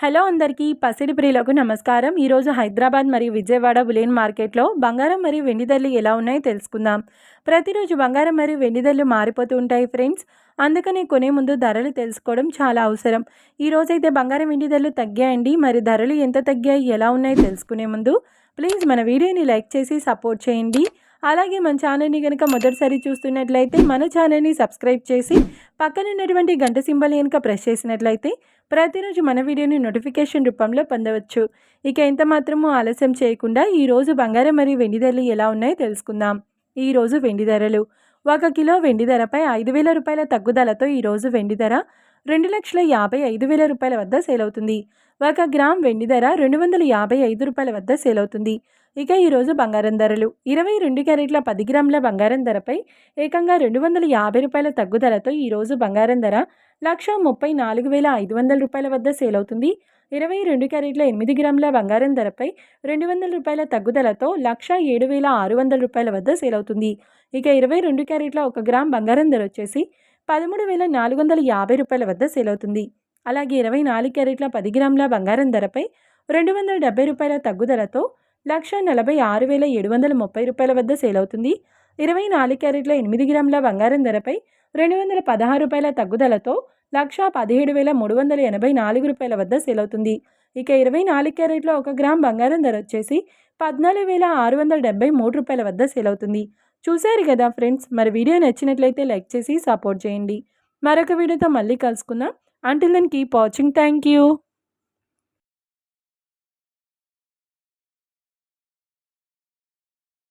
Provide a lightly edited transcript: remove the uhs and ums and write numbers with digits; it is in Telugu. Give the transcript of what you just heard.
హలో అందరికీ పసిడి ప్రియులకు నమస్కారం. ఈరోజు హైదరాబాద్ మరియు విజయవాడ బులియన్ మార్కెట్లో బంగారం మరియు వెండి ధరలు ఎలా ఉన్నాయో తెలుసుకుందాం. ప్రతిరోజు బంగారం మరియు వెండి ధరలు మారిపోతూ ఉంటాయి ఫ్రెండ్స్. అందుకని కొనే ముందు ధరలు తెలుసుకోవడం చాలా అవసరం. ఈరోజైతే బంగారం వెండి ధరలు తగ్గాయండి. మరి ధరలు ఎంత తగ్గాయి, ఎలా ఉన్నాయో తెలుసుకునే ముందు ప్లీజ్ మన వీడియోని లైక్ చేసి సపోర్ట్ చేయండి. అలాగే మన ఛానల్ని కనుక మొదటిసారి చూస్తున్నట్లయితే మన ఛానల్ని సబ్స్క్రైబ్ చేసి పక్కనున్నటువంటి గంట సింబల్ కనుక ప్రెస్ చేసినట్లయితే ప్రతిరోజు మన వీడియోని నోటిఫికేషన్ రూపంలో పొందవచ్చు. ఇక ఎంత మాత్రమూ ఆలస్యం చేయకుండా ఈరోజు బంగారం మరియు వెండి ధరలు ఎలా ఉన్నాయో తెలుసుకుందాం. ఈరోజు వెండి ధరలు: 1 కిలో వెండి ధరపై 5,000 రూపాయల తగ్గుదలతో ఈరోజు వెండి ధర 2,55,000 రూపాయల వద్ద సేల్ అవుతుంది. 1 గ్రామ్ వెండి ధర 255 రూపాయల వద్ద సేల్ అవుతుంది. ఇక ఈరోజు బంగారం ధరలు: 22 క్యారెట్ల 10 గ్రాముల బంగారం ధరపై ఏకంగా 250 రూపాయల తగ్గుదలతో ఈరోజు బంగారం ధర 1,34,500 రూపాయల వద్ద సేల్ అవుతుంది. 22 క్యారెట్ల 8 గ్రాముల బంగారం ధరపై 200 రూపాయల తగ్గుదలతో 1,07,600 రూపాయల వద్ద సేల్ అవుతుంది. ఇక 22 క్యారెట్ల 1 గ్రామ్ బంగారం ధర వచ్చేసి 13,450 రూపాయల వద్ద సేల్ అవుతుంది. అలాగే 24 క్యారెట్ల 10 గ్రాముల బంగారం ధరపై 270 రూపాయల తగ్గుదలతో 1,46,730 రూపాయల వద్ద సేల్ అవుతుంది. 24 క్యారెట్ల 8 గ్రాముల బంగారం ధరపై 216 రూపాయల తగ్గుదలతో 1,17,384 రూపాయల వద్ద సేల్ అవుతుంది. ఇక 24 క్యారెట్ల 1 గ్రామ్ బంగారం ధర వచ్చేసి 14,673 రూపాయల వద్ద సేల్ అవుతుంది. చూశారు కదా ఫ్రెండ్స్, మరి వీడియో నచ్చినట్లయితే లైక్ చేసి సపోర్ట్ చేయండి. మరొక వీడియోతో మళ్ళీ కలుసుకుందాం. Until then keep watching. Thank you.